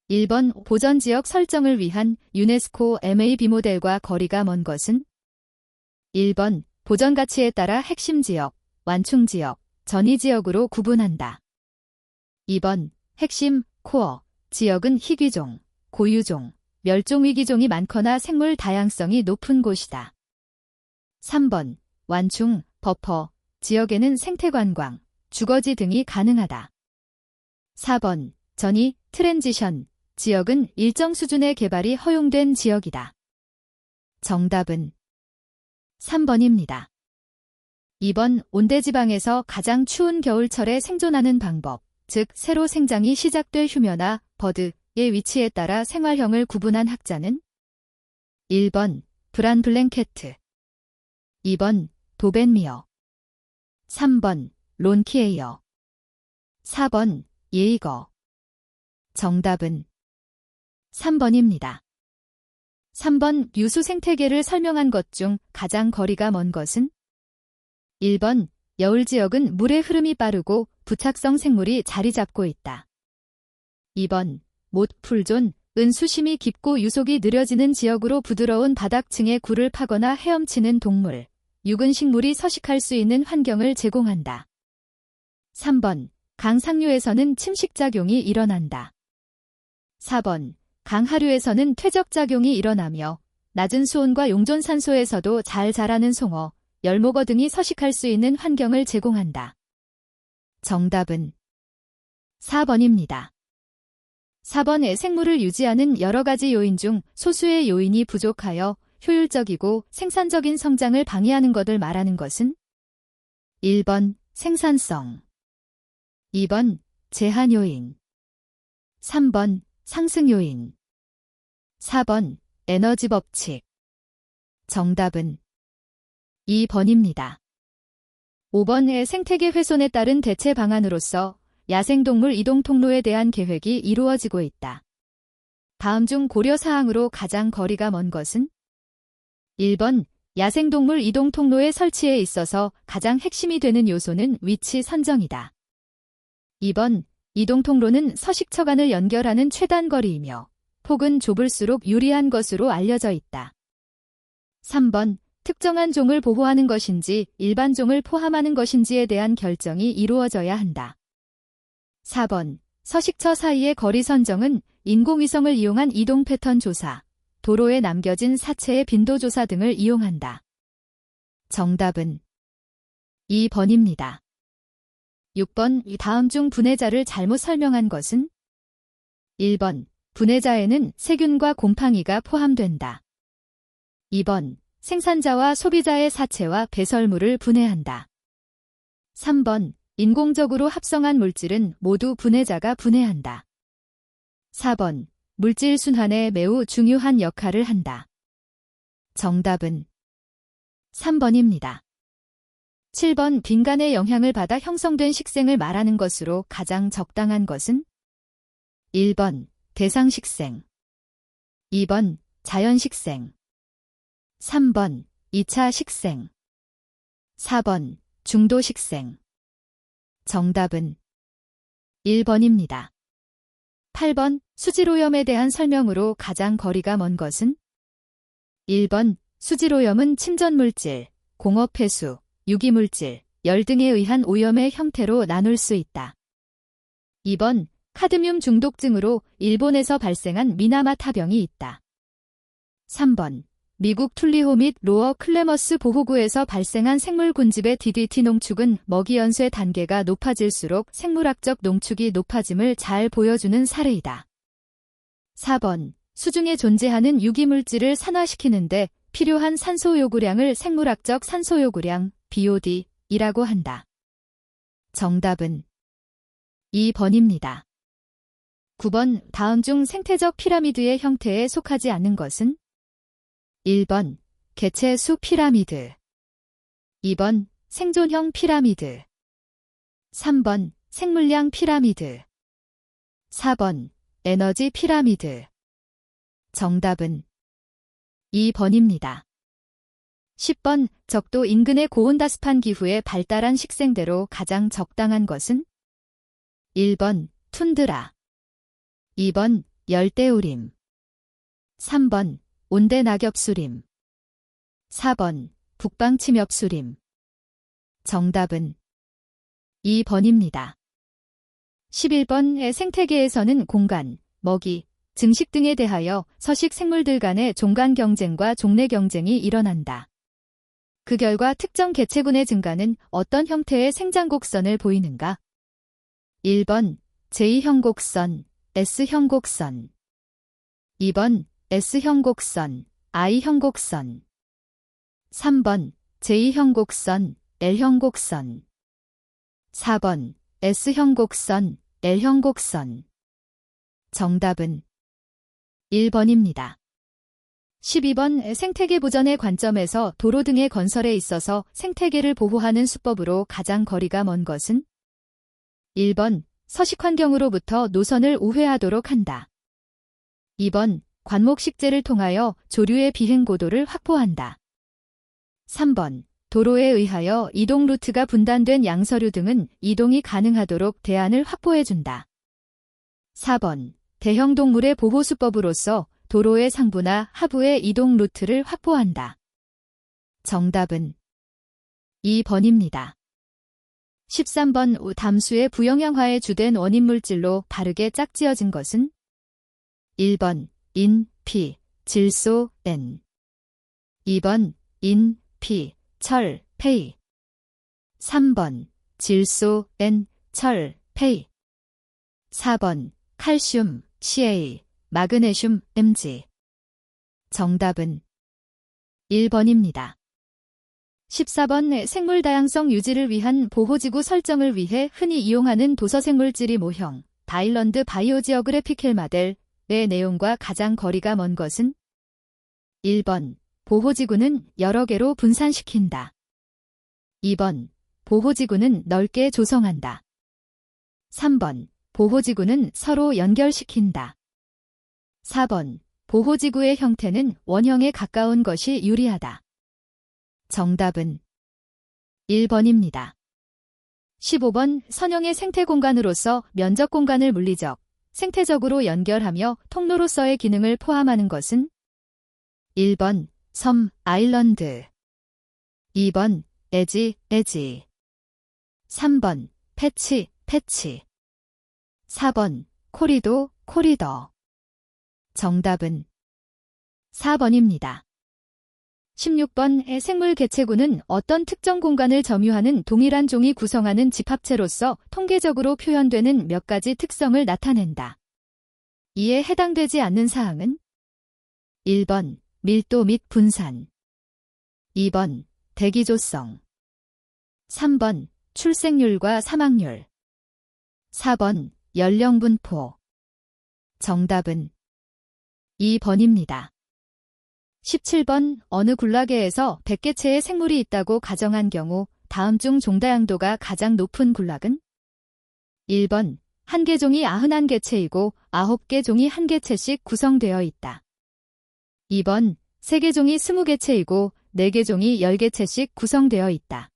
1번 보전지역 설정을 위한 유네스코 MAB 모델과 거리가 먼 것은? 1번 보전 가치에 따라 핵심 지역, 완충 지역, 전이 지역으로 구분한다. 2번 핵심, 코어, 지역은 희귀종, 고유종, 멸종위기종이 많거나 생물 다양성이 높은 곳이다. 3번 완충, 버퍼, 지역에는 생태관광, 주거지 등이 가능하다. 4번 전이, 트랜지션, 지역은 일정 수준의 개발이 허용된 지역이다. 정답은 3번입니다. 2번 온대지방에서 가장 추운 겨울철에 생존하는 방법, 즉 새로 생장이 시작될 휴면화, 버드의 위치에 따라 생활형을 구분한 학자는? 1번 브란 블랭케트, 2번 도벤미어, 3번 론 키에이어, 4번 예이거. 정답은 3번입니다. 3번 유수 생태계를 설명한 것 중 가장 거리가 먼 것은? 1번 여울 지역은 물의 흐름이 빠르고 부착성 생물이 자리 잡고 있다. 2번 못, 풀존, 은 수심이 깊고 유속이 느려지는 지역으로 부드러운 바닥층의 굴을 파거나 헤엄치는 동물, 육은 식물이 서식할 수 있는 환경을 제공한다. 3번 강 상류에서는 침식작용이 일어난다. 4번 강 하류에서는 퇴적작용이 일어나며 낮은 수온과 용존산소에서도 잘 자라는 송어, 열목어 등이 서식할 수 있는 환경을 제공한다. 정답은 4번입니다. 4번의 생물을 유지하는 여러 가지 요인 중 소수의 요인이 부족하여 효율적이고 생산적인 성장을 방해하는 것을 말하는 것은? 1번 생산성, 2번 제한 요인, 3번 상승 요인, 4번 에너지 법칙. 정답은 2번입니다. 5번의 생태계 훼손에 따른 대체 방안으로서 야생동물 이동 통로에 대한 계획이 이루어지고 있다. 다음 중 고려 사항으로 가장 거리가 먼 것은? 1번 야생동물 이동 통로의 설치에 있어서 가장 핵심이 되는 요소는 위치 선정이다. 2번 이동 통로는 서식처 간을 연결하는 최단 거리이며 폭은 좁을수록 유리한 것으로 알려져 있다. 3번 특정한 종을 보호하는 것인지 일반 종을 포함하는 것인지에 대한 결정이 이루어져야 한다. 4번 서식처 사이의 거리 선정은 인공위성을 이용한 이동 패턴 조사, 도로에 남겨진 사체의 빈도 조사 등을 이용한다. 정답은 2번입니다. 6번 다음 중 분해자를 잘못 설명한 것은? 1번 분해자에는 세균과 곰팡이가 포함된다. 2번 생산자와 소비자의 사체와 배설물을 분해한다. 3번 인공적으로 합성한 물질은 모두 분해자가 분해한다. 4번 물질 순환에 매우 중요한 역할을 한다. 정답은 3번입니다. 7번 빈간의 영향을 받아 형성된 식생을 말하는 것으로 가장 적당한 것은? 1번 대상 식생, 2번 자연 식생, 3번 2차 식생, 4번 중도 식생. 정답은 1번입니다. 8번 수질오염에 대한 설명으로 가장 거리가 먼 것은? 1번 수질오염은 침전물질, 공업폐수, 유기물질, 열 등에 의한 오염의 형태로 나눌 수 있다. 2번 카드뮴 중독증으로 일본에서 발생한 미나마타병이 있다. 3번 미국 툴리호 및 로어 클레머스 보호구에서 발생한 생물 군집의 DDT 농축은 먹이 연쇄 단계가 높아질수록 생물학적 농축이 높아짐을 잘 보여주는 사례이다. 4번 수중에 존재하는 유기물질을 산화시키는데 필요한 산소 요구량을 생물학적 산소 요구량, BOD이라고 한다. 정답은 2번입니다. 9번 다음 중 생태적 피라미드의 형태에 속하지 않는 것은? 1번 개체수 피라미드, 2번 생존형 피라미드, 3번 생물량 피라미드, 4번 에너지 피라미드. 정답은 2번입니다. 10번 적도 인근의 고온다습한 기후에 발달한 식생대로 가장 적당한 것은? 1번 툰드라, 2번 열대우림. 3번 온대낙엽수림. 4번 북방침엽수림. 정답은 2번입니다. 11번의 생태계에서는 공간, 먹이, 증식 등에 대하여 서식 생물들 간의 종간 경쟁과 종래 경쟁이 일어난다. 그 결과 특정 개체군의 증가는 어떤 형태의 생장 곡선을 보이는가? 1번 J형 곡선, S형 곡선. 2번 S형 곡선, I형 곡선. 3번 J형 곡선, L형 곡선. 4번 S형 곡선, L형 곡선. 정답은 1번입니다. 12번 생태계 보전의 관점에서 도로 등의 건설에 있어서 생태계를 보호하는 수법으로 가장 거리가 먼 것은? 1번 서식 환경으로부터 노선을 우회하도록 한다. 2번 관목식재를 통하여 조류의 비행 고도를 확보한다. 3번 도로에 의하여 이동 루트가 분단된 양서류 등은 이동이 가능하도록 대안을 확보해준다. 4번 대형 동물의 보호 수법으로서 도로의 상부나 하부의 이동 루트를 확보한다. 정답은 2번입니다. 13번 담수의 부영양화의 주된 원인 물질로 바르게 짝지어진 것은? 1번 인, 피, 질소, N. 2번 인, 피, 철, 페이. 3번 질소, N, 철, 페이. 4번 칼슘, Ca, 마그네슘, Mg. 정답은 1번입니다. 14번 생물 다양성 유지를 위한 보호지구 설정을 위해 흔히 이용하는 도서생물지리 모형, 바일런드 바이오지어그래피켈 모델의 내용과 가장 거리가 먼 것은? 1번 보호지구는 여러 개로 분산시킨다. 2번 보호지구는 넓게 조성한다. 3번 보호지구는 서로 연결시킨다. 4번 보호지구의 형태는 원형에 가까운 것이 유리하다. 정답은 1번입니다. 15번 선형의 생태 공간으로서 면적 공간을 물리적, 생태적으로 연결하며 통로로서의 기능을 포함하는 것은? 1번 섬, 아일런드. 2번 에지, 에지. 3번 패치, 패치. 4번 코리도, 코리더. 정답은 4번입니다. 16번의 생물 개체군은 어떤 특정 공간을 점유하는 동일한 종이 구성하는 집합체로서 통계적으로 표현되는 몇 가지 특성을 나타낸다. 이에 해당되지 않는 사항은? 1번 밀도 및 분산. 2번 대기조성. 3번 출생률과 사망률. 4번 연령 분포. 정답은 2번입니다. 17번 어느 군락에에서 100개체의 생물이 있다고 가정한 경우 다음 중 종다양도가 가장 높은 군락은? 1번 한 개 종이 91개체이고 9개 종이 1개체씩 구성되어 있다. 2번 3개 종이 20개체이고 4개 종이 10개체씩 구성되어 있다.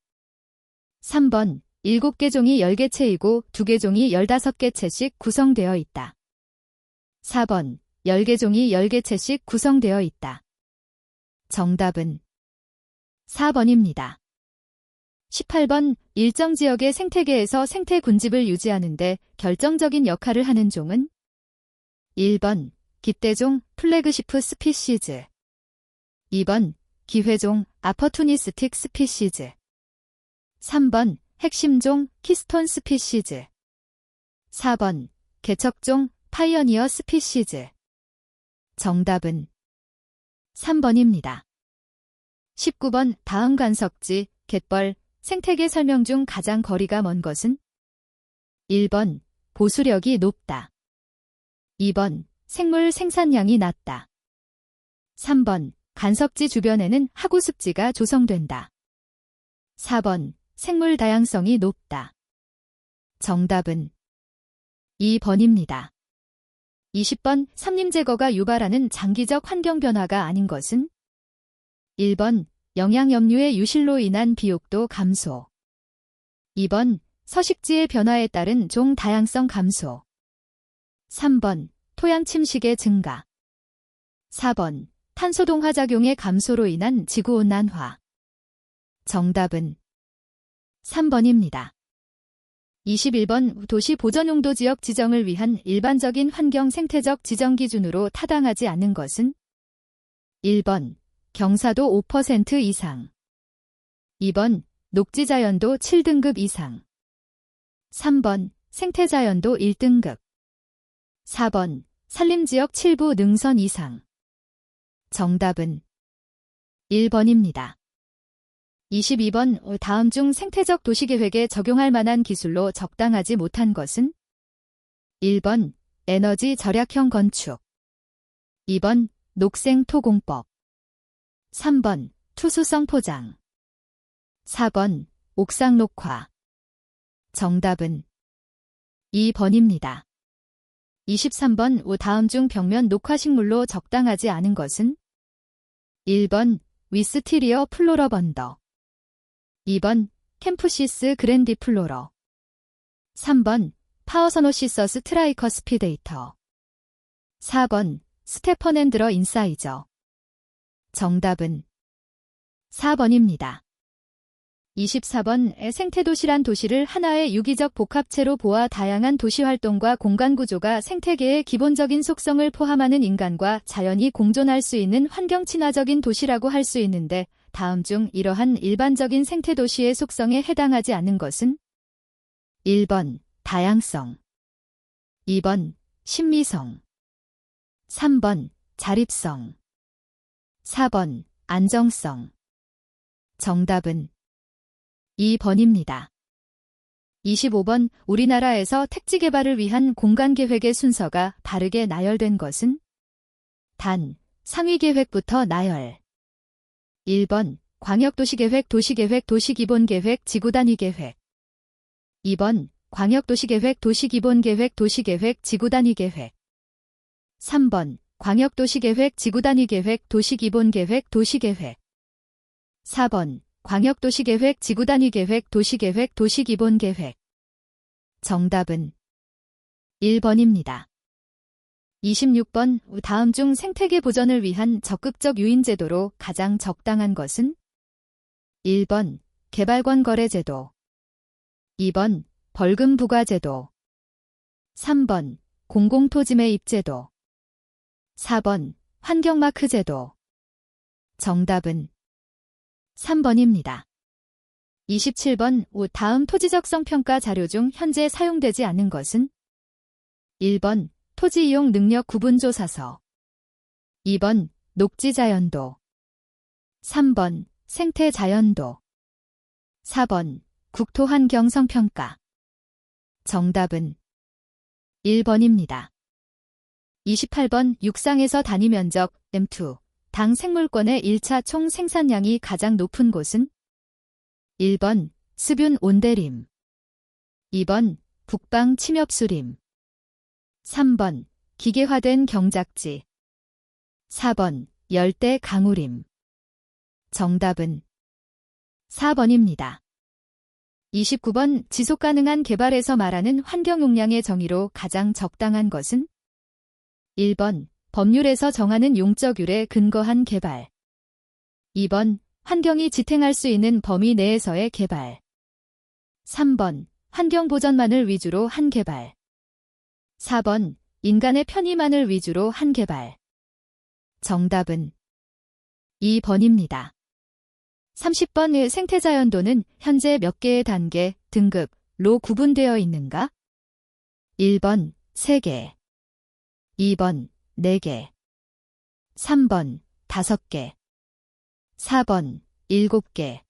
3번 7개 종이 10개체이고 2개 종이 15개체씩 구성되어 있다. 4번 10개 종이 10개체씩 구성되어 있다. 정답은 4번입니다. 18번 일정 지역의 생태계에서 생태 군집을 유지하는 데 결정적인 역할을 하는 종은? 1번 깃대종 플래그시프 스피시즈. 2번 기회종 아퍼투니스틱 스피시즈. 3번 핵심종 키스톤 스피시즈. 4번 개척종 파이어니어 스피시즈. 정답은 3번입니다. 19번 다음 간석지, 갯벌, 생태계 설명 중 가장 거리가 먼 것은? 1번 보수력이 높다. 2번 생물 생산량이 낮다. 3번 간석지 주변에는 하구습지가 조성된다. 4번 생물 다양성이 높다. 정답은 2번입니다. 20번 산림 제거가 유발하는 장기적 환경 변화가 아닌 것은? 1번 영양염류의 유실로 인한 비옥도 감소. 2번 서식지의 변화에 따른 종 다양성 감소. 3번 토양 침식의 증가. 4번 탄소 동화작용의 감소로 인한 지구온난화. 정답은 3번입니다. 21번 도시 보전용도 지역 지정을 위한 일반적인 환경 생태적 지정 기준으로 타당하지 않은 것은 1번 경사도 5% 이상. 2번 녹지자연도 7등급 이상. 3번 생태자연도 1등급. 4번 산림지역 7부 능선 이상. 정답은 1번입니다. 22번 다음 중 생태적 도시계획에 적용할 만한 기술로 적당하지 못한 것은 1번 에너지 절약형 건축. 2번 녹생토공법. 3번 투수성 포장. 4번 옥상 녹화. 정답은 2번입니다. 23번 다음 중 벽면 녹화식물로 적당하지 않은 것은 1번 위스티리어 플로러번더. 2번 캠프시스 그랜디플로러. 3번 파워서노시서스 트라이커스피데이터. 4번 스테퍼넨드러 인사이저. 정답은 4번입니다. 24번 생태도시란 도시를 하나의 유기적 복합체로 보아 다양한 도시활동과 공간구조가 생태계의 기본적인 속성을 포함하는 인간과 자연이 공존할 수 있는 환경 친화적인 도시라고 할 수 있는데 다음 중 이러한 일반적인 생태도시의 속성에 해당하지 않는 것은 1번 다양성. 2번 신미성. 3번 자립성. 4번 안정성. 정답은 2번입니다. 25번 우리나라에서 택지 개발을 위한 공간계획의 순서가 바르게 나열된 것은 단 상위계획부터 나열. 1번 광역도시계획, 도시계획, 도시기본계획, 지구단위계획. 2번 광역도시계획, 도시기본계획, 도시계획, 지구단위계획. 3번 광역도시계획, 지구단위계획, 도시기본계획, 도시계획. 4번 광역도시계획, 지구단위계획, 도시계획, 도시기본계획. 정답은 1번입니다. 26번 다음 중 생태계 보전을 위한 적극적 유인제도로 가장 적당한 것은 1번 개발권 거래제도. 2번 벌금 부과제도. 3번 공공토지 매입제도. 4번 환경마크 제도. 정답은 3번입니다. 27번 다음 토지적성 평가 자료 중 현재 사용되지 않은 것은 1번 토지이용 능력 구분조사서. 2번 녹지자연도. 3번 생태자연도. 4번 국토환경성평가. 정답은 1번입니다. 28번 육상에서 단위면적 M2 당 생물권의 1차 총 생산량이 가장 높은 곳은 1번 스뷴 온대림. 2번 북방 침엽수림. 3번 기계화된 경작지. 4번 열대 강우림. 정답은 4번입니다. 29번 지속가능한 개발에서 말하는 환경용량의 정의로 가장 적당한 것은 1번 법률에서 정하는 용적률에 근거한 개발. 2번 환경이 지탱할 수 있는 범위 내에서의 개발. 3번 환경보전만을 위주로 한 개발. 4번 인간의 편의만을 위주로 한 개발. 정답은 2번입니다. 30번의 생태자연도는 현재 몇 개의 단계, 등급로 구분되어 있는가? 1번 3개. 2번 4개. 3번 5개. 4번 7개.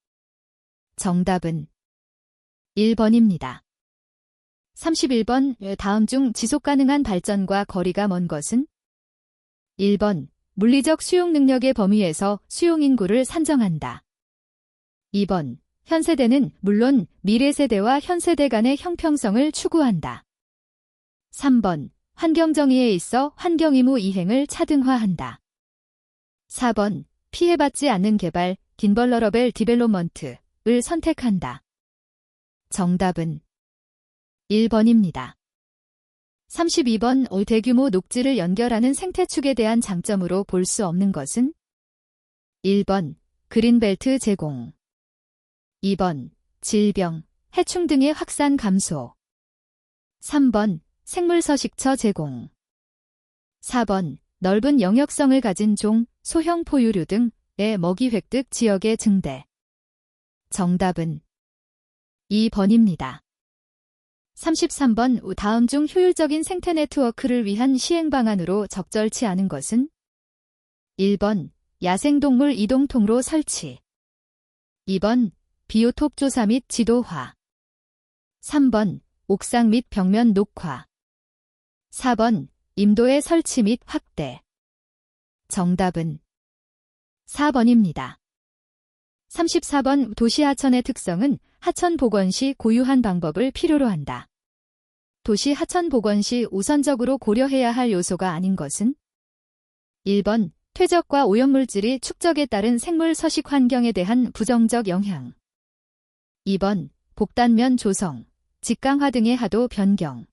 정답은 1번입니다. 31번 다음 중 지속가능한 발전과 거리가 먼 것은 1번 물리적 수용 능력의 범위에서 수용 인구를 산정한다. 2번 현 세대는 물론 미래 세대와 현 세대 간의 형평성을 추구한다. 3번 환경정의에 있어 환경의무 이행을 차등화한다. 4번 피해받지 않는 개발, 긴벌러러벨 디벨롭먼트를 선택한다. 정답은 1번입니다. 32번 대규모 녹지를 연결하는 생태축에 대한 장점으로 볼 수 없는 것은? 1번 그린벨트 제공, 2번 질병, 해충 등의 확산 감소, 3번 생물 서식처 제공, 4번 넓은 영역성을 가진 종, 소형 포유류 등의 먹이 획득 지역의 증대. 정답은 2번입니다. 33번 다음 중 효율적인 생태 네트워크를 위한 시행 방안으로 적절치 않은 것은? 1번 야생동물 이동 통로 설치, 2번 비오톱 조사 및 지도화, 3번 옥상 및 벽면 녹화, 4번 임도의 설치 및 확대. 정답은 4번입니다. 34번 도시 하천의 특성은 하천 복원 시 고유한 방법을 필요로 한다. 도시 하천 복원 시 우선적으로 고려해야 할 요소가 아닌 것은? 1번 퇴적과 오염물질이 축적에 따른 생물 서식 환경에 대한 부정적 영향, 2번 복단면 조성, 직강화 등의 하도 변경,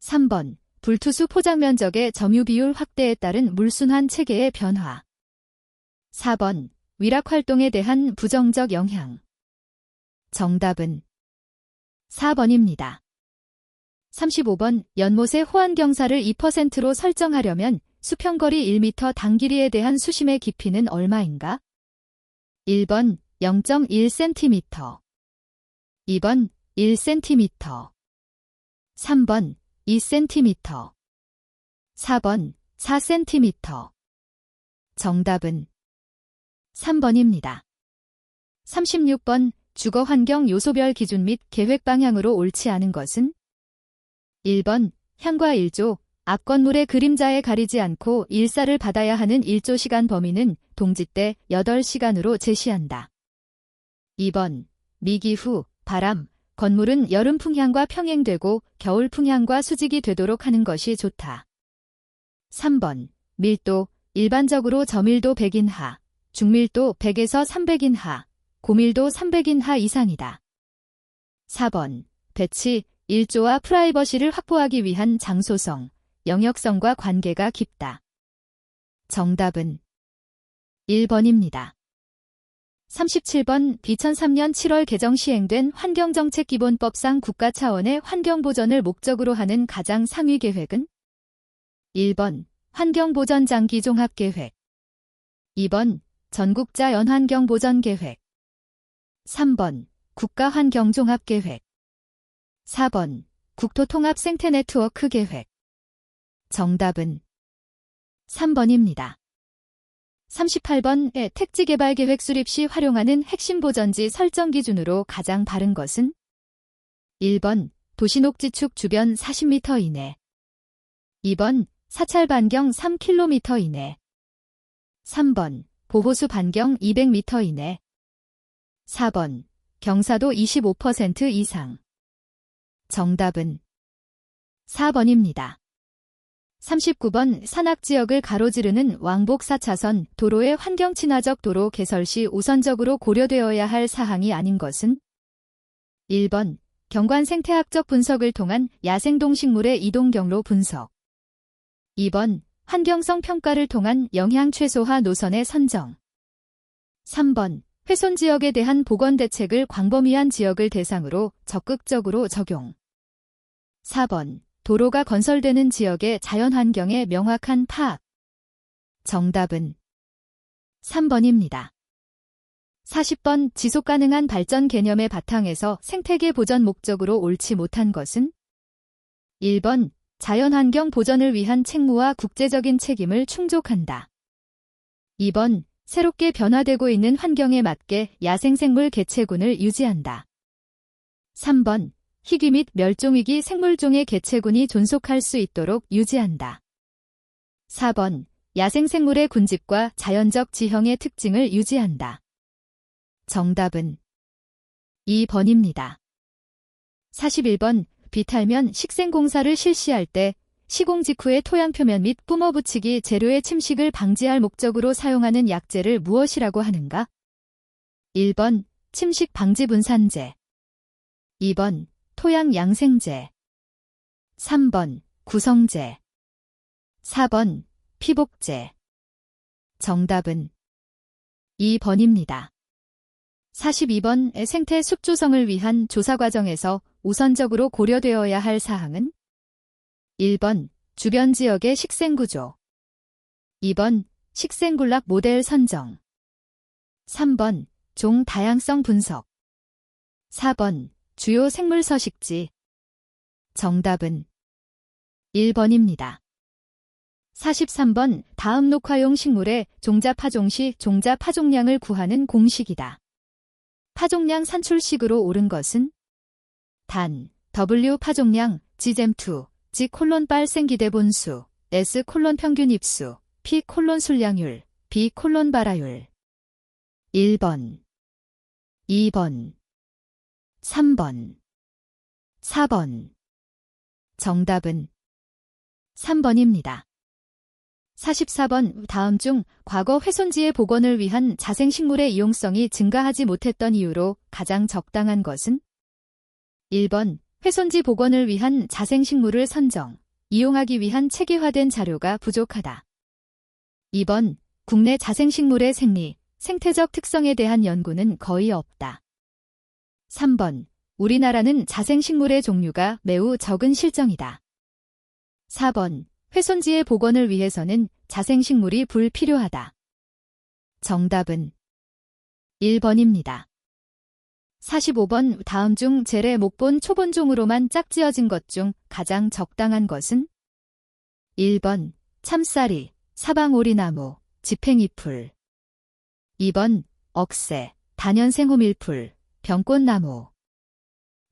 3번 불투수 포장 면적의 점유 비율 확대에 따른 물순환 체계의 변화, 4번 위락 활동에 대한 부정적 영향. 정답은 4번입니다. 35번 연못의 호환경사를 2%로 설정하려면 수평거리 1m 당길이에 대한 수심의 깊이는 얼마인가? 1번 0.1cm, 2번 1cm, 3번 2cm, 4번 4cm. 정답은 3번입니다. 36번 주거환경 요소별 기준 및 계획 방향으로 옳지 않은 것은? 1번 향과 일조, 앞 건물의 그림자에 가리지 않고 일사를 받아야 하는 일조 시간 범위는 동지 때 8시간으로 제시한다. 2번 미기후, 바람, 건물은 여름 풍향과 평행되고 겨울 풍향과 수직이 되도록 하는 것이 좋다. 3번 밀도, 일반적으로 저밀도 100인 하, 중밀도 100에서 300인 하, 고밀도 300인 하 이상이다. 4번 배치, 일조와 프라이버시를 확보하기 위한 장소성, 영역성과 관계가 깊다. 정답은 1번입니다. 37번 2003년 7월 개정 시행된 환경정책기본법상 국가 차원의 환경보전을 목적으로 하는 가장 상위 계획은? 1번 환경보전장기종합계획, 2번 전국자 연환경보전계획, 3번 국가환경종합계획, 4번 국토통합생태네트워크계획. 정답은 3번입니다. 38번의 택지개발계획 수립 시 활용하는 핵심 보전지 설정 기준으로 가장 바른 것은? 1번 도시녹지축 주변 40m 이내, 2번 사찰 반경 3km 이내, 3번 보호수 반경 200m 이내, 4번 경사도 25% 이상. 정답은 4번입니다. 39번 산악지역을 가로지르는 왕복 4차선 도로의 환경친화적 도로 개설 시 우선적으로 고려되어야 할 사항이 아닌 것은? 1번 경관 생태학적 분석을 통한 야생동식물의 이동 경로 분석, 2번 환경성 평가를 통한 영향 최소화 노선의 선정, 3번 훼손지역에 대한 보건 대책을 광범위한 지역을 대상으로 적극적으로 적용, 4번 도로가 건설되는 지역의 자연환경의 명확한 파악. 정답은 3번입니다. 40번 지속가능한 발전 개념의 바탕에서 생태계 보전 목적으로 옳지 못한 것은? 1번 자연환경 보전을 위한 책무와 국제적인 책임을 충족한다. 2번 새롭게 변화되고 있는 환경에 맞게 야생생물 개체군을 유지한다. 3번 희귀 및 멸종위기 생물종의 개체군이 존속할 수 있도록 유지한다. 4번 야생생물의 군집과 자연적 지형의 특징을 유지한다. 정답은 2번입니다. 41번 비탈면 식생공사를 실시할 때 시공 직후의 토양 표면 및 뿜어붙이기 재료의 침식을 방지할 목적으로 사용하는 약재를 무엇이라고 하는가? 1번 침식 방지 분산제, 2번 토양 양생제, 3번 구성재. 4번 피복재. 정답은 2번입니다. 42번 생태 숲 조성을 위한 조사 과정에서 우선적으로 고려되어야 할 사항은 1번 주변 지역의 식생구조. 2번 식생군락 모델 선정. 3번 종 다양성 분석. 4번 주요 생물 서식지. 정답은 1번입니다. 43번 다음 녹화용 식물의 종자 파종 시 종자 파종량을 구하는 공식이다. 파종량 산출식으로 옳은 것은 단 W 파종량 G잼2 G 콜론 빨 생기대 본수 S 콜론 평균 입수 P 콜론 술량율 B 콜론 발화율. 1번 2번 3번 4번. 정답은 3번입니다. 44번 다음 중 과거 훼손지의 복원을 위한 자생식물의 이용성이 증가하지 못했던 이유로 가장 적당한 것은 1번 훼손지 복원을 위한 자생식물을 선정, 이용하기 위한 체계화된 자료가 부족하다. 2번 국내 자생식물의 생리, 생태적 특성에 대한 연구는 거의 없다. 3번 우리나라는 자생식물의 종류가 매우 적은 실정이다. 4번 훼손지의 복원을 위해서는 자생식물이 불필요하다. 정답은 1번입니다. 45번 다음 중 재래 목본 초본종으로만 짝지어진 것 중 가장 적당한 것은 1번 참쌀이, 사방오리나무, 집행이풀. 2번 억새, 단연생호밀풀, 병꽃나무.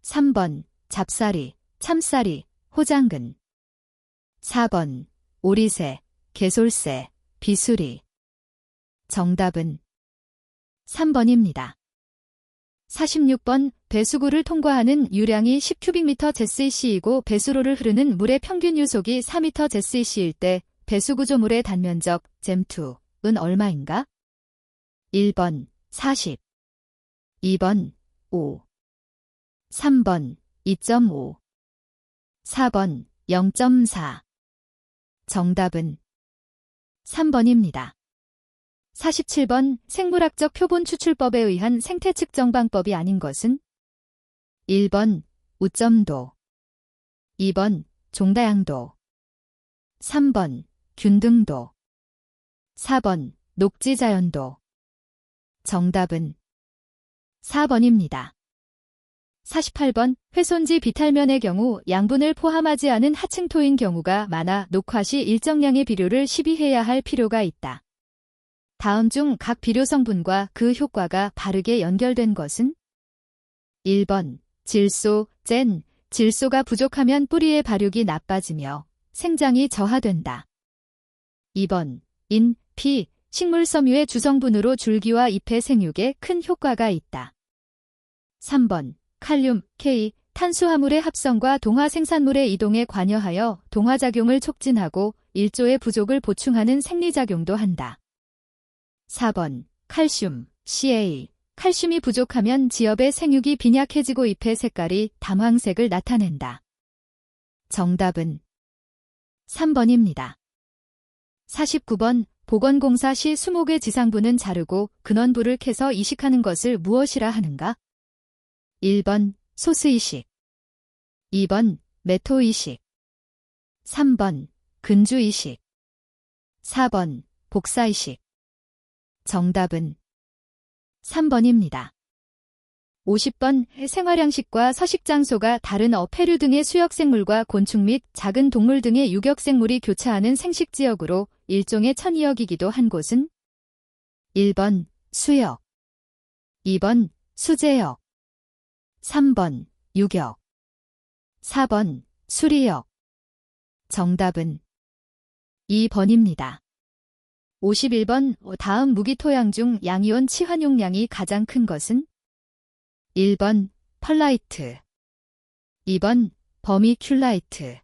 3번 잡쌀이, 참쌀이, 호장근. 4번 오리새, 개솔새, 비수리. 정답은 3번입니다. 46번 배수구를 통과하는 유량이 10큐빅미터 제스이시이고 배수로를 흐르는 물의 평균 유속이 4m 제스이시일 때 배수구조물의 단면적 잼2은 얼마인가? 1번 40, 2번 5, 3번 2.5, 4번 0.4. 정답은 3번입니다. 47번 생물학적 표본 추출법에 의한 생태 측정 방법이 아닌 것은 1번 우점도, 2번 종다양도, 3번 균등도, 4번 녹지자연도. 정답은 4번입니다. 48번 훼손지 비탈면의 경우 양분을 포함하지 않은 하층토인 경우가 많아 녹화 시 일정량의 비료를 시비해야 할 필요가 있다. 다음 중 각 비료 성분과 그 효과가 바르게 연결된 것은 1번 질소, 젠. 질소가 부족하면 뿌리의 발육이 나빠지며 생장이 저하된다. 2번 인, 피. 식물 섬유의 주성분으로 줄기와 잎의 생육에 큰 효과가 있다. 3번 칼륨, K, 탄수화물의 합성과 동화 생산물의 이동에 관여하여 동화작용을 촉진하고 일조의 부족을 보충하는 생리작용도 한다. 4번 칼슘, Ca, 칼슘이 부족하면 지엽의 생육이 빈약해지고 잎의 색깔이 담황색을 나타낸다. 정답은 3번입니다. 49번 보건공사 시 수목의 지상부는 자르고 근원부를 캐서 이식하는 것을 무엇이라 하는가? 1번 소스이식, 2번 메토이식, 3번 근주이식, 4번 복사이식. 정답은 3번입니다. 50번 생활양식과 서식장소가 다른 어패류 등의 수역생물과 곤충 및 작은 동물 등의 유격생물이 교차하는 생식지역으로 일종의 천이역이기도 한 곳은 1번 수역, 2번 수제역, 3번 유격, 4번 수리역. 정답은 2번입니다. 51번 다음 무기토양 중 양이온 치환용량이 가장 큰 것은 1번 펄라이트, 2번 버미큘라이트,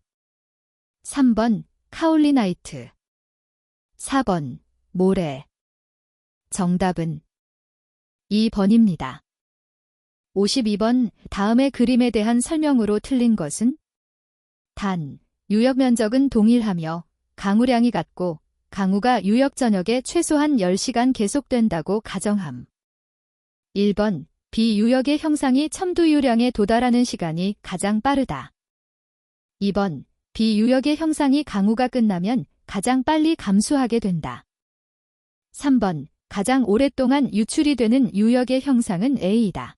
3번 카올리나이트, 4번 모래. 정답은 2번입니다. 52번 다음의 그림에 대한 설명으로 틀린 것은 단, 유역 면적은 동일하며 강우량이 같고 강우가 유역 전역에 최소한 10시간 계속된다고 가정함. 1번 비유역의 형상이 첨두유량에 도달하는 시간이 가장 빠르다. 2번 비유역의 형상이 강우가 끝나면 가장 빨리 감소하게 된다. 3번 가장 오랫동안 유출이 되는 유역의 형상은 A이다.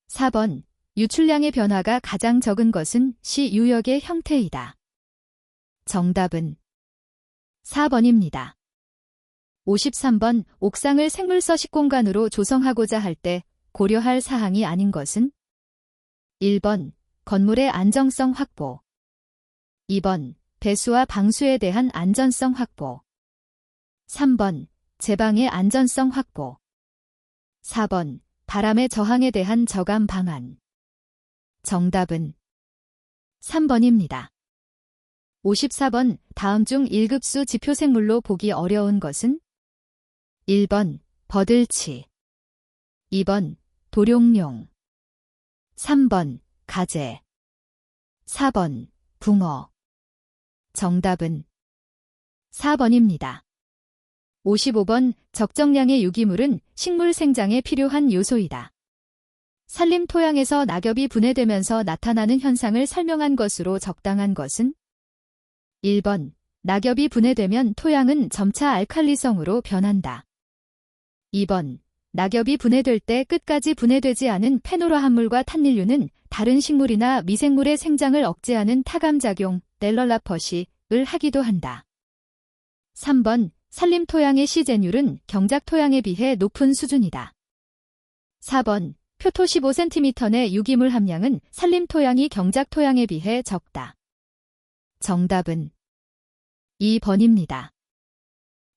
4번 유출량의 변화가 가장 적은 것은 C 유역의 형태이다. 정답은 4번입니다. 53번 옥상을 생물 서식공간으로 조성하고자 할 때 고려할 사항이 아닌 것은 1번 건물의 안정성 확보 2번 배수와 방수에 대한 안전성 확보 3번 제방의 안전성 확보 4번 바람의 저항에 대한 저감 방안 정답은 3번입니다. 54번 다음 중 1급수 지표생물로 보기 어려운 것은 1번 버들치 2번 도룡뇽 3번 가재 4번 붕어 정답은 4번입니다. 55번 적정량의 유기물은 식물 생장에 필요한 요소이다. 산림 토양에서 낙엽이 분해되면서 나타나는 현상을 설명한 것으로 적당한 것은 1번 낙엽이 분해되면 토양은 점차 알칼리성으로 변한다. 2번 낙엽이 분해될 때 끝까지 분해되지 않은 페노라 합물과 탄닐류는 다른 식물이나 미생물의 생장을 억제하는 타감작용 넬럴라퍼시을 하기도 한다. 3번 산림 토양의 시제률은 경작 토양에 비해 높은 수준이다. 4번 표토 15cm 내 유기물 함량은 산림 토양이 경작 토양에 비해 적다. 정답은 2번입니다.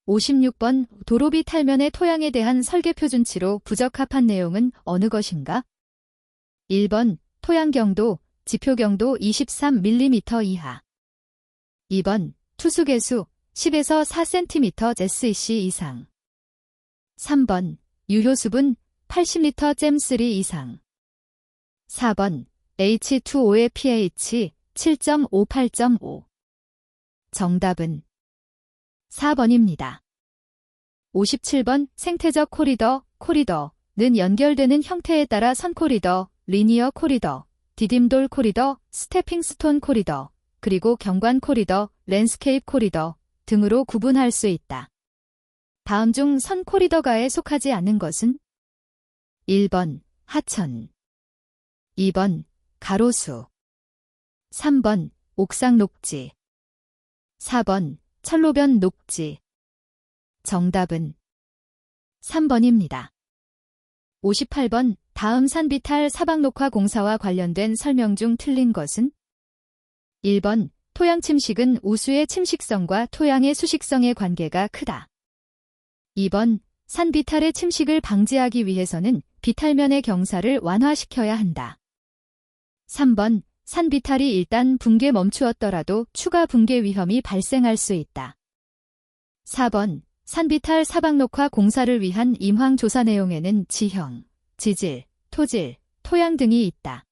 56번 도로비 탈면의 토양에 대한 설계 표준치로 부적합한 내용은 어느 것인가? 1번 토양 경도, 지표 경도 23mm 이하 2번 투수계수 10에서 4cm SEC 이상 3번 유효수분 80L 잼3 이상 4번 H2O의 pH 7.5-8.5 정답은 4번입니다. 57번 생태적 코리더는 연결되는 형태에 따라 선코리더, 리니어 코리더, 디딤돌 코리더, 스태핑 스톤 코리더, 그리고 경관 코리더, 랜스케이프 코리더 등으로 구분할 수 있다. 다음 중 선 코리더가에 속하지 않는 것은 1번 하천 2번 가로수 3번 옥상 녹지 4번 철로변 녹지 정답은 3번입니다. 58번 다음 산비탈 사방녹화 공사와 관련된 설명 중 틀린 것은 1번 토양 침식은 우수의 침식성과 토양의 수식성의 관계가 크다. 2번 산비탈의 침식을 방지하기 위해서는 비탈면의 경사를 완화시켜야 한다. 3번 산비탈이 일단 붕괴 멈추었더라도 추가 붕괴 위험이 발생할 수 있다. 4번 산비탈 사방녹화 공사를 위한 임황 조사 내용에는 지형, 지질, 토질, 토양 등이 있다.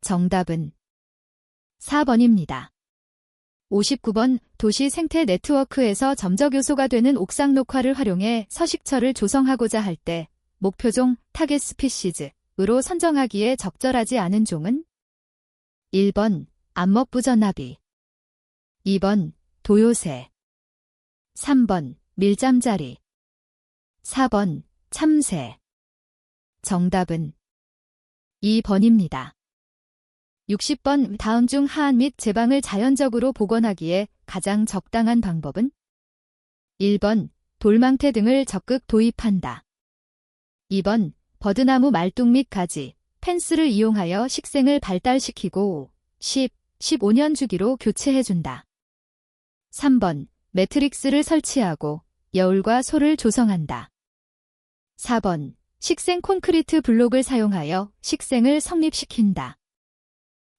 정답은 4번입니다. 59번 도시 생태 네트워크에서 점적 요소가 되는 옥상 녹화를 활용해 서식처를 조성하고자 할 때 목표종 타겟 스피시즈로 선정하기에 적절하지 않은 종은 1번 암먹부전나비 2번 도요새 3번 밀잠자리 4번 참새 정답은 2번입니다. 60번 다음 중 하안 및 제방을 자연적으로 복원하기에 가장 적당한 방법은 1번 돌망태 등을 적극 도입한다. 2번 버드나무 말뚝 및 가지, 펜스를 이용하여 식생을 발달시키고 15년 주기로 교체해준다. 3번 매트릭스를 설치하고 여울과 소를 조성한다. 4번 식생 콘크리트 블록을 사용하여 식생을 성립시킨다.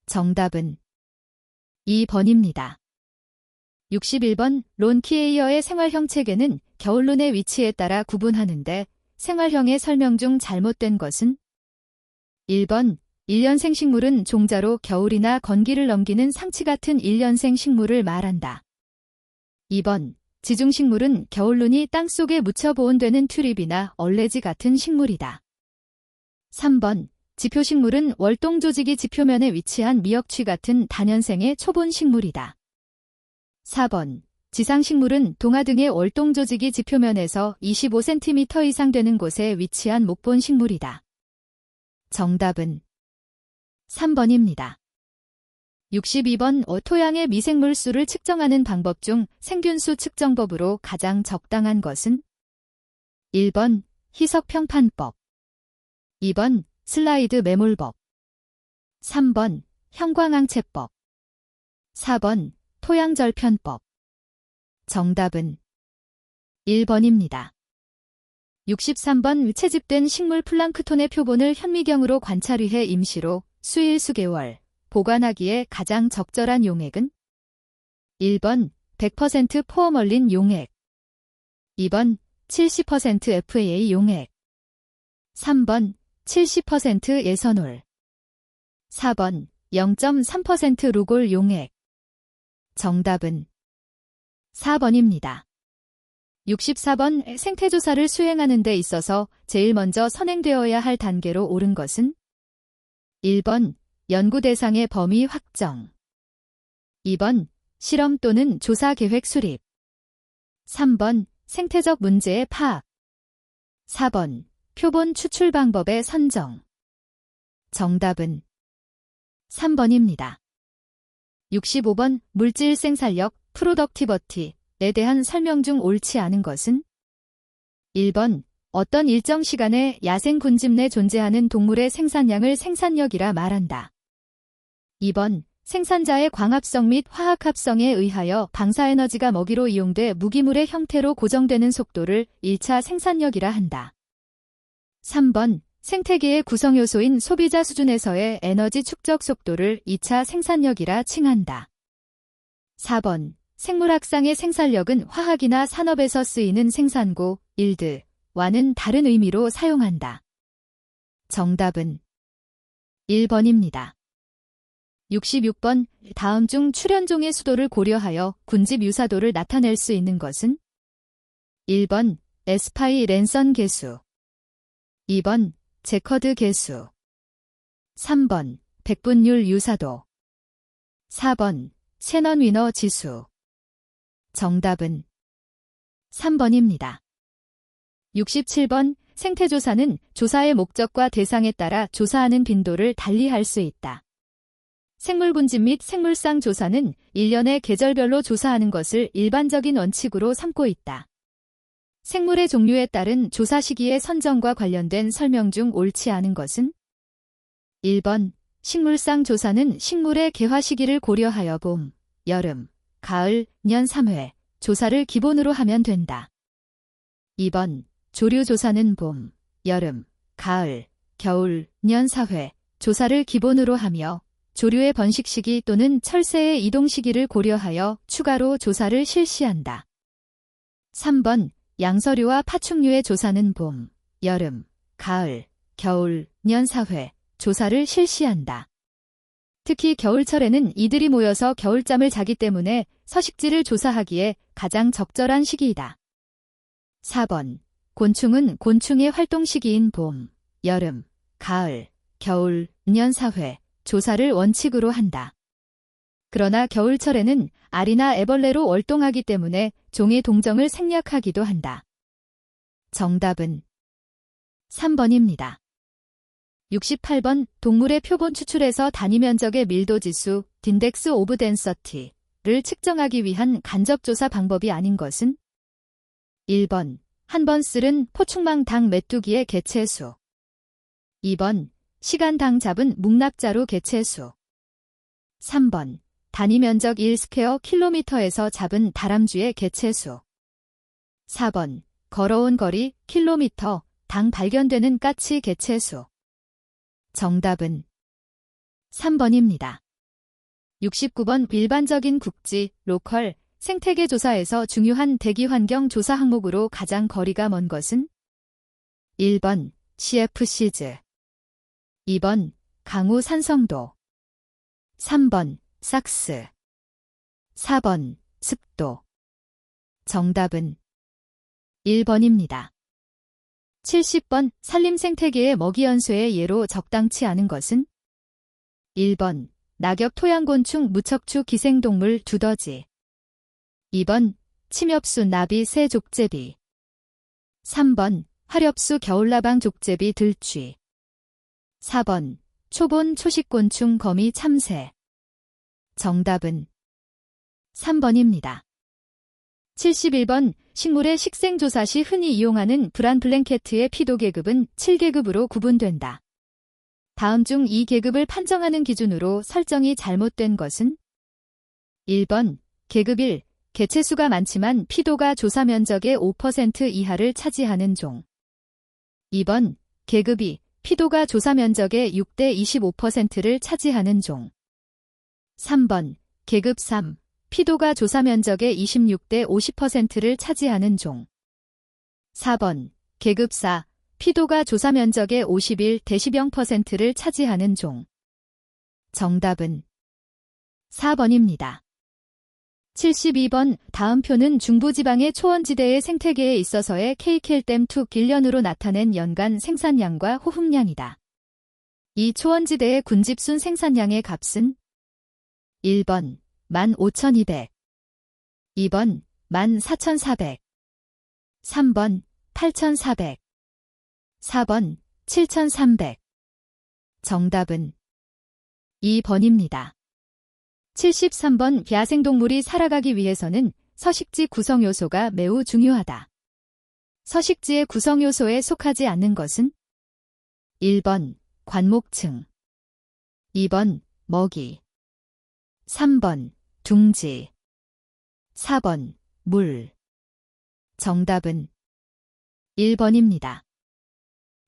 정답은 2번입니다. 61번 론키에이어의 생활형 체계는 겨울론의 위치에 따라 구분하는데 생활형의 설명 중 잘못된 것은 1번 1년생 식물은 종자로 겨울이나 건기를 넘기는 상치 같은 1년생 식물을 말한다. 2번. 지중식물은 겨울눈이 땅속에 묻혀 보온되는 튤립이나 얼레지 같은 식물이다. 3번. 지표식물은 월동 조직이 지표면에 위치한 미역취 같은 다년생의 초본 식물이다. 4번. 지상식물은 동화 등의 월동 조직이 지표면에서 25cm 이상 되는 곳에 위치한 목본 식물이다. 정답은 3번입니다. 62번. 토양의 미생물 수를 측정하는 방법 중 생균수 측정법으로 가장 적당한 것은? 1번. 희석평판법. 2번. 슬라이드 매몰법. 3번. 형광항채법. 4번. 토양절편법. 정답은 1번입니다. 63번. 채집된 식물 플랑크톤의 표본을 현미경으로 관찰 위해 임시로 수일 수개월 보관하기에 가장 적절한 용액은? 1번 100% 포어멀린 용액. 2번 70% FAA 용액. 3번 70% 예선올. 4번 0.3% 루골 용액. 정답은 4번입니다. 64번. 생태조사를 수행하는 데 있어서 제일 먼저 선행되어야 할 단계로 옳은 것은? 1번 연구 대상의 범위 확정. 2번 실험 또는 조사 계획 수립. 3번 생태적 문제의 파악. 4번 표본 추출 방법의 선정. 정답은 3번입니다. 65번. 물질 생산력 프로덕티버티에 대한 설명 중 옳지 않은 것은? 1번 어떤 일정 시간에 야생 군집 내 존재하는 동물의 생산량을 생산력이라 말한다. 2번 생산자의 광합성 및 화학합성에 의하여 방사에너지가 먹이로 이용돼 무기물의 형태로 고정되는 속도를 1차 생산력이라 한다. 3번 생태계의 구성요소인 소비자 수준에서의 에너지 축적 속도를 2차 생산력이라 칭한다. 4번 생물학상의 생산력은 화학이나 산업에서 쓰이는 생산고, 일드와는 다른 의미로 사용한다. 정답은 1번입니다. 66번. 다음 중 출현종의 수도를 고려하여 군집 유사도를 나타낼 수 있는 것은? 1번 에스파이 랜선 계수. 2번 제커드 계수. 3번 백분율 유사도. 4번 셰넌 위너 지수. 정답은 3번입니다. 67번. 생태조사는 조사의 목적과 대상에 따라 조사하는 빈도를 달리할 수 있다. 생물군집 및 생물상 조사는 1년의 계절별로 조사하는 것을 일반적인 원칙으로 삼고 있다. 생물의 종류에 따른 조사 시기의 선정과 관련된 설명 중 옳지 않은 것은? 1번 식물상 조사는 식물의 개화 시기를 고려하여 봄, 여름, 가을, 년 3회 조사를 기본으로 하면 된다. 2번 조류 조사는 봄, 여름, 가을, 겨울, 년 4회 조사를 기본으로 하며 조류의 번식 시기 또는 철새의 이동 시기를 고려하여 추가로 조사를 실시한다. 3번 양서류와 파충류의 조사는 봄, 여름, 가을, 겨울, 년 4회 조사를 실시한다. 특히 겨울철에는 이들이 모여서 겨울잠을 자기 때문에 서식지를 조사하기에 가장 적절한 시기이다. 4번 곤충은 곤충의 활동 시기인 봄, 여름, 가을, 겨울, 년 4회 조사를 원칙으로 한다. 그러나 겨울철에는 알이나 애벌레로 월동하기 때문에 종의 동정을 생략하기도 한다. 정답은 3번입니다. 68번. 동물의 표본 추출에서 단위 면적의 밀도지수 딘덱스 오브 덴서티를 측정하기 위한 간접조사 방법이 아닌 것은? 1번 한 번 쓸은 포충망당 메뚜기의 개체수. 2번 시간당 잡은 묵납자루 개체수. 3번 단위 면적 1스퀘어 킬로미터에서 잡은 다람쥐의 개체수. 4번 걸어온 거리 킬로미터 당 발견되는 까치 개체수. 정답은 3번입니다. 69번. 일반적인 국지, 로컬, 생태계 조사에서 중요한 대기환경 조사 항목으로 가장 거리가 먼 것은? 1번 CFC즈. 2번 강우 산성도. 3번 삭스. 4번 습도. 정답은 1번입니다. 70번 산림생태계의 먹이연소의 예로 적당치 않은 것은? 1번 낙엽 토양곤충 무척추 기생동물 두더지. 2번 침엽수 나비 새 족제비. 3번 화렵수 겨울나방 족제비 들쥐. 4번 초본 초식곤충 거미 참새. 정답은 3번입니다. 71번 식물의 식생조사 시 흔히 이용하는 브란블랭케트의 피도 계급은 7계급으로 구분된다. 다음 중 이 계급을 판정하는 기준으로 설정이 잘못된 것은? 1번 계급 1 개체수가 많지만 피도가 조사 면적의 5% 이하를 차지하는 종. 2번 계급 2 피도가 조사 면적의 6대 25%를 차지하는 종. 3번 계급 3 피도가 조사 면적의 26대 50%를 차지하는 종. 4번 계급 4 피도가 조사 면적의 51대10%를 차지하는 종. 정답은 4번입니다. 72번 다음 표는 중부지방의 초원지대의 생태계에 있어서의 케이켈댐2 길련으로 나타낸 연간 생산량과 호흡량이다. 이 초원지대의 군집순 생산량의 값은? 1번 15,200. 2번 14,400. 3번 8,400. 4번 7,300. 정답은 2번입니다. 73번 야생동물이 살아가기 위해서는 서식지 구성요소가 매우 중요하다. 서식지의 구성요소에 속하지 않는 것은? 1번 관목층. 2번 먹이. 3번 둥지. 4번 물. 정답은 1번입니다.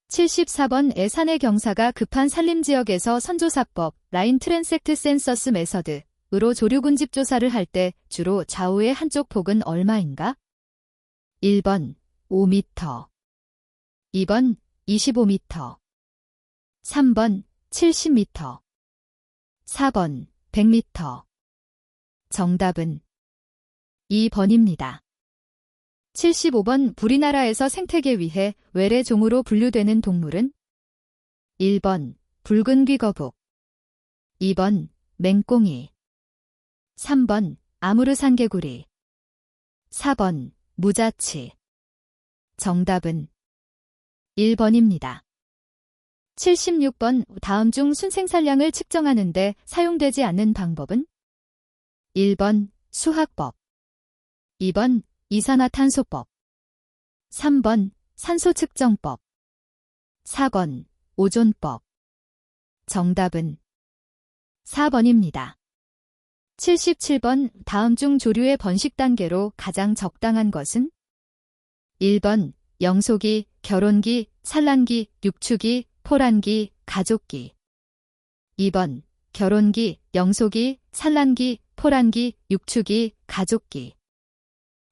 74번 애산의 경사가 급한 산림지역에서 선조사법 라인 트랜섹트 센서스 메서드으로 조류군집 조사를 할 때 주로 좌우의 한쪽 폭은 얼마인가? 1번 5m. 2번 25m. 3번 70m. 4번 100m. 정답은 2번입니다. 75번 우리나라에서 생태계 위해 외래종으로 분류되는 동물은? 1번 붉은 귀거북. 2번 맹꽁이. 3번 아무르산개구리. 4번 무자치. 정답은 1번입니다. 76번 다음 중 순생산량을 측정하는 데 사용되지 않는 방법은? 1번 수학법. 2번 이산화탄소법. 3번 산소측정법. 4번 오존법. 정답은 4번입니다. 77번 다음 중 조류의 번식 단계로 가장 적당한 것은? 1번 영소기, 결혼기, 산란기, 육축기, 포란기, 가족기. 2번 결혼기, 영소기, 산란기, 포란기, 육축기, 가족기.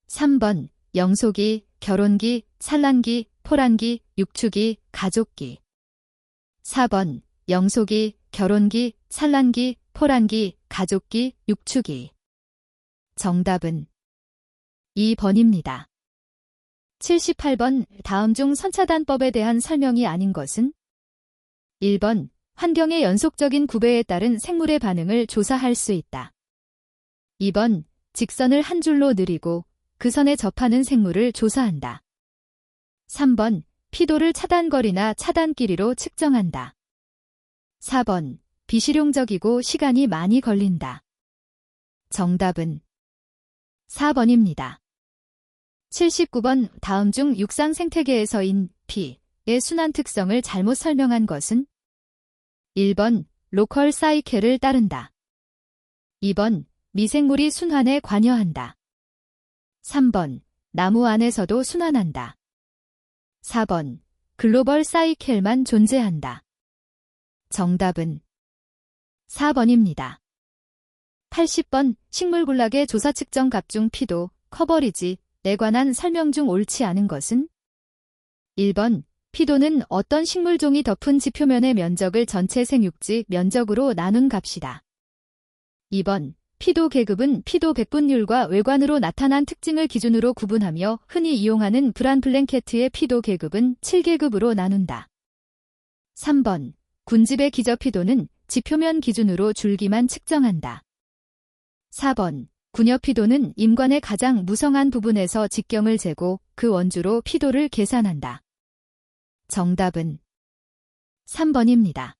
3번 영소기, 결혼기, 산란기, 포란기, 육축기, 가족기. 4번 영소기, 결혼기, 산란기, 포란기, 가족기, 육축기. 정답은 2번입니다. 78번 다음 중 선차단법에 대한 설명이 아닌 것은? 1번 환경의 연속적인 구배에 따른 생물의 반응을 조사할 수 있다. 2번 직선을 한 줄로 느리고 그 선에 접하는 생물을 조사한다. 3번 피도를 차단거리나 차단길이로 측정한다. 4번 비실용적이고 시간이 많이 걸린다. 정답은 4번입니다. 79번 다음 중 육상 생태계에서인 P의 순환 특성을 잘못 설명한 것은? 1번 로컬 사이클을 따른다. 2번 미생물이 순환에 관여한다. 3번 나무 안에서도 순환한다. 4번 글로벌 사이클만 존재한다. 정답은 4번입니다. 80번 식물군락의 조사 측정 값 중 피도, 커버리지에 관한 설명 중 옳지 않은 것은? 1번 피도는 어떤 식물종이 덮은 지표면의 면적을 전체 생육지 면적으로 나눈 값이다. 2번. 피도 계급은 피도 백분율과 외관으로 나타난 특징을 기준으로 구분하며 흔히 이용하는 브란플랭케트의 피도 계급은 7계급으로 나눈다. 3번. 군집의 기저피도는 지표면 기준으로 줄기만 측정한다. 4번. 군여피도는 임관의 가장 무성한 부분에서 직경을 재고 그 원주로 피도를 계산한다. 정답은 3번입니다.